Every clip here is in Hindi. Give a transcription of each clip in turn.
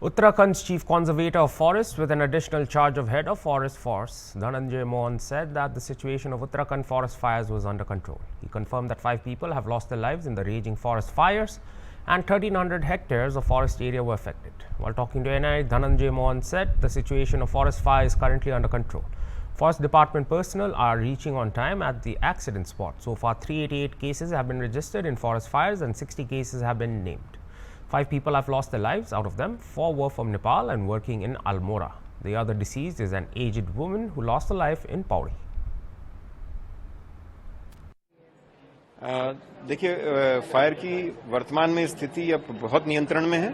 Uttarakhand's Chief Conservator of Forests, with an additional charge of Head of Forest Force, Dhananjay Mohan, said that the situation of Uttarakhand forest fires was under control. He confirmed that 5 people have lost their lives in the raging forest fires and 1,300 hectares of forest area were affected. While talking to NI, Dhananjay Mohan said the situation of forest fire is currently under control. Forest Department personnel are reaching on time at the accident spot. So far, 388 cases have been registered in forest fires and 60 cases have been named. 5 people have lost their lives. Out of them, 4 were from Nepal and working in Almora. The other deceased is an aged woman who lost her life in Pauri. देखिए, फायर की वर्तमान में स्थिति अब बहुत नियंत्रण में है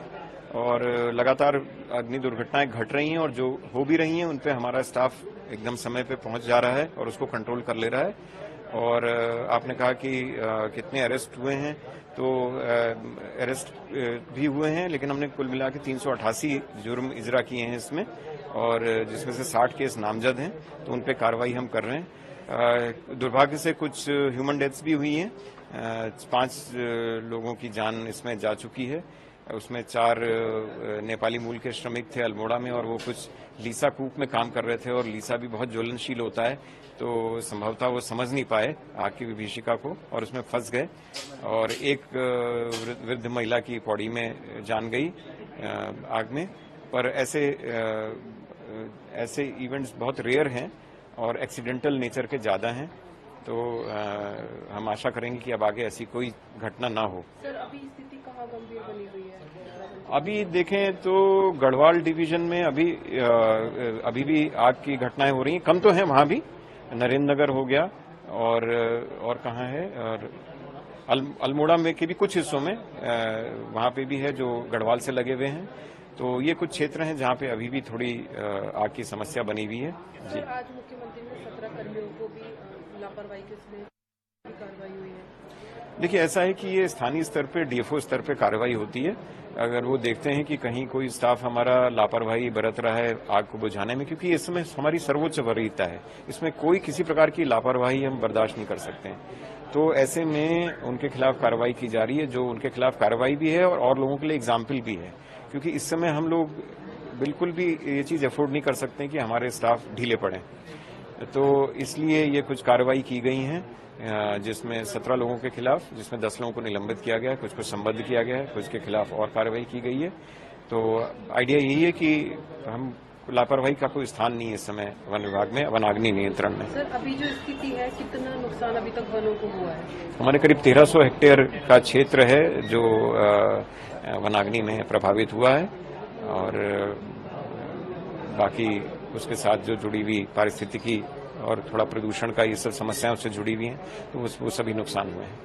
और लगातार अग्नि दुर्घटनाएं घट रही हैं और जो हो भी रही हैं उन पे हमारा स्टाफ एकदम समय पे पहुंच जा रहा है और उसको कंट्रोल कर ले रहा है। और आपने कहा कि कितने अरेस्ट हुए हैं, तो अरेस्ट भी हुए हैं, लेकिन हमने कुल मिला के 388 जुर्म इजरा किए हैं इसमें, और जिसमें से 60 केस नामजद हैं, तो उन पे कार्रवाई हम कर रहे हैं। दुर्भाग्य से कुछ ह्यूमन डेथ्स भी हुई हैं। 5 लोगों की जान इसमें जा चुकी है। उसमें 4 नेपाली मूल के श्रमिक थे अल्मोड़ा में, और वो कुछ लीसा कूप में काम कर रहे थे, और लीसा भी बहुत ज्वलनशील होता है, तो संभवतः वो समझ नहीं पाए आग की विभीषिका को और उसमें फंस गए। और एक वृद्ध महिला की पौड़ी में जान गई आग में। पर ऐसे इवेंट्स बहुत रेयर हैं और एक्सीडेंटल नेचर के ज्यादा हैं, तो हम आशा करेंगे कि अब आगे ऐसी कोई घटना ना हो। सर, अभी स्थिति कहाँ गंभीर बनी हुई है? अभी देखें तो गढ़वाल डिवीजन में अभी भी आग की घटनाएं हो रही हैं। कम तो है वहां भी, नरेंद्र नगर हो गया, और कहाँ है, और अल्मोड़ा में के भी कुछ हिस्सों में वहां पे भी है जो गढ़वाल से लगे हुए हैं। तो ये कुछ क्षेत्र हैं जहां पे अभी भी थोड़ी आग की समस्या बनी हुई है। जी, आज मुख्यमंत्री ने 17 कर्मियों को भी लापरवाही के इसमें कार्रवाई हुई है। देखिए, ऐसा है कि ये स्थानीय स्तर पे, डीएफओ स्तर पे कार्रवाई होती है। अगर वो देखते हैं कि कहीं कोई स्टाफ हमारा लापरवाही बरत रहा है आग को बुझाने में, क्योंकि इसमें हमारी सर्वोच्च वरीयता है, इसमें कोई किसी प्रकार की लापरवाही हम बर्दाश्त नहीं कर सकते हैं, तो ऐसे में उनके खिलाफ कार्रवाई की जा रही है। जो उनके खिलाफ कार्रवाई भी है और लोगों के लिए एग्जाम्पल भी है, क्योंकि इस समय हम लोग बिल्कुल भी ये चीज अफोर्ड नहीं कर सकते कि हमारे स्टाफ ढीले पड़े। तो इसलिए ये कुछ कार्रवाई की गई है, जिसमें 17 लोगों के खिलाफ, जिसमें 10 लोगों को निलंबित किया गया है, कुछ को संबद्ध किया गया है, कुछ के खिलाफ और कार्रवाई की गई है। तो आइडिया यही है कि हम लापरवाही का कोई स्थान नहीं है इस समय वन विभाग में, वनाग्नि नियंत्रण में। सर, अभी जो स्थिति है, कितना नुकसान अभी तक वनों को हुआ है? हमारे करीब 1300 हेक्टेयर का क्षेत्र है जो वनाग्नि में प्रभावित हुआ है, और बाकी उसके साथ जो जुड़ी हुई पारिस्थितिकी और थोड़ा प्रदूषण का ये सब समस्याओं से जुड़ी हुई हैं, तो वो सभी नुकसान हुए हैं।